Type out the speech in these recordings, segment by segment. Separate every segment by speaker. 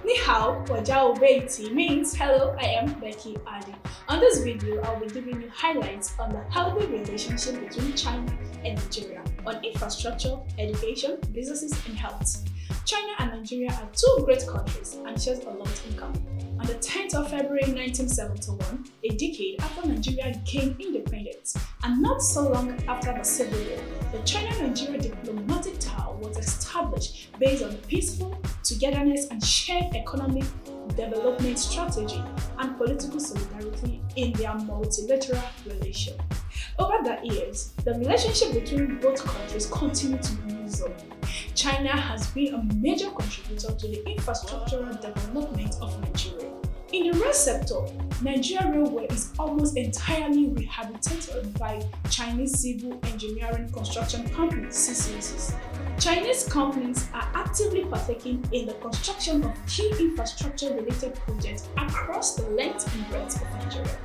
Speaker 1: Ni hao, wajao beiti means hello, I am Becky Adi. On this video, I'll be giving you highlights on the healthy relationship between China and Nigeria on infrastructure, education, businesses, and health. China and Nigeria are two great countries and share a lot in common. On the 10th of February 1971, a decade after Nigeria gained independence, and not so long after the Civil War, the China-Nigeria diplomatic tie was established based on peaceful togetherness and shared economic development strategy and political solidarity in their multilateral relation. Over the years, the relationship between both countries continued to blossom. China has been a major contributor to the infrastructural development of Nigeria. In the rail sector, Nigeria Railway is almost entirely rehabilitated by Chinese civil engineering construction companies (CCEs). Chinese companies are actively partaking in the construction of key infrastructure-related projects across the length and breadth of Nigeria.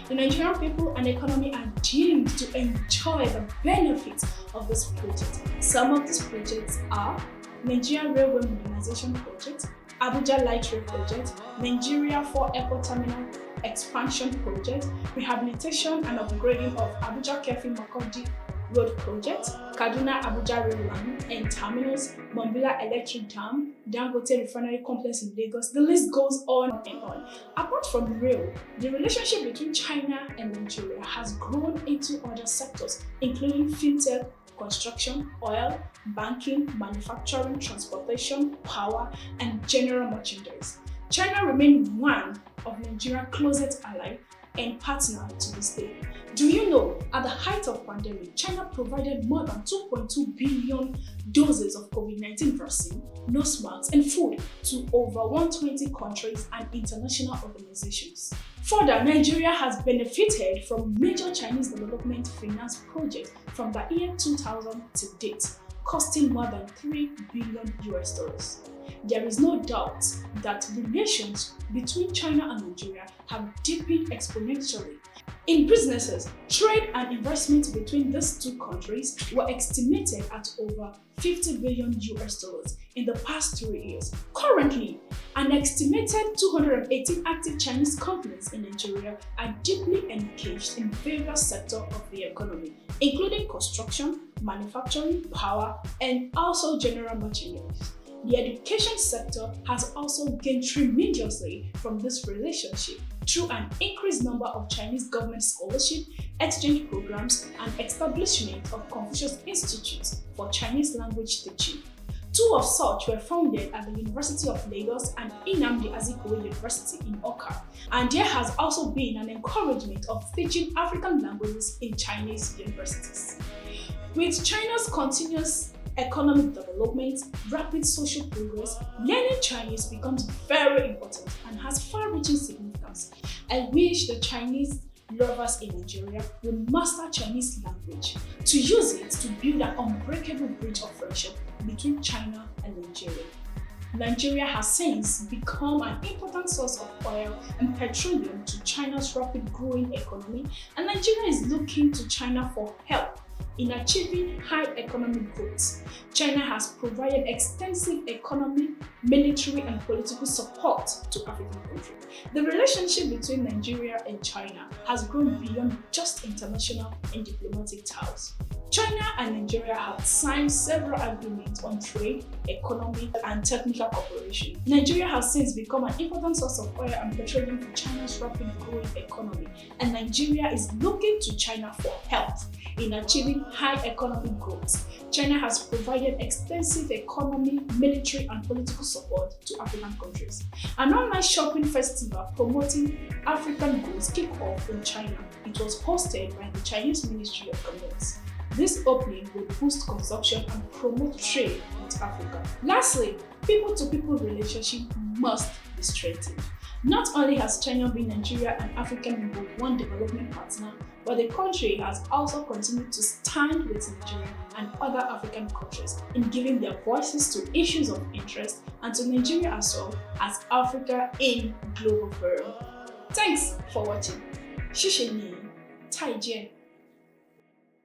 Speaker 1: The Nigerian people and economy are deemed to enjoy the benefits of this project. Some of these projects are Nigeria Railway Modernization Project, Abuja Light Rail Project, Nigeria 4 Airport Terminal Expansion Project, Rehabilitation and Upgrading of Abuja Kefi Makurdi Road Project, Kaduna Abuja Rail Line and Terminals, Mambila Electric Dam, Dangote Refinery Complex in Lagos. The list goes on and on. Apart from rail, the relationship between China and Nigeria has grown into other sectors, including fintech, construction, oil, banking, manufacturing, transportation, power, and general merchandise. China remains one of Nigeria's closest allies and partner to this day. Do you know, at the height of pandemic, China provided more than 2.2 billion doses of COVID-19 vaccine, nose masks, and food to over 120 countries and international organizations. Further, Nigeria has benefited from major Chinese development finance projects from the year 2000 to date, costing more than $3 billion. There is no doubt that relations between China and Nigeria have deepened exponentially. In businesses, trade and investment between these two countries were estimated at over $50 billion in the past 3 years. Currently, an estimated 218 active Chinese companies in Nigeria are deeply engaged in various sectors of the economy, including construction, manufacturing, power, and also general merchandise. The education sector has also gained tremendously from this relationship through an increased number of Chinese government scholarship, exchange programs, and establishment of Confucius Institutes for Chinese language teaching. Two of such were founded at the University of Lagos and Nnamdi Azikiwe University in Awka, and there has also been an encouragement of teaching African languages in Chinese universities. With China's continuous economic development, rapid social progress, learning Chinese becomes very important and has far-reaching significance. I wish the Chinese lovers in Nigeria will master Chinese language to use it to build an unbreakable bridge of friendship between China and Nigeria. Nigeria has since become an important source of oil and petroleum to China's rapid growing economy, and Nigeria is looking to China for help in achieving high economic growth. China has provided extensive economic, military, and political support to African countries. The relationship between Nigeria and China has grown beyond just international and diplomatic ties. China and Nigeria have signed several agreements on trade, economic, and technical cooperation. Nigeria has since become an important source of oil and petroleum for China's rapid growing economy, and Nigeria is looking to China for help in achieving high economic growth. China has provided extensive economic, military, and political support to African countries. An online shopping festival promoting African goods kicked off in China. It was hosted by the Chinese Ministry of Commerce. This opening will boost consumption and promote trade with Africa. Lastly, people-to-people relationship must be strengthened. Not only has China been Nigeria and African number one development partner, but the country has also continued to stand with Nigeria and other African countries in giving their voices to issues of interest and to Nigeria as well as Africa in global forum. Thanks for watching. 谢谢你，再见。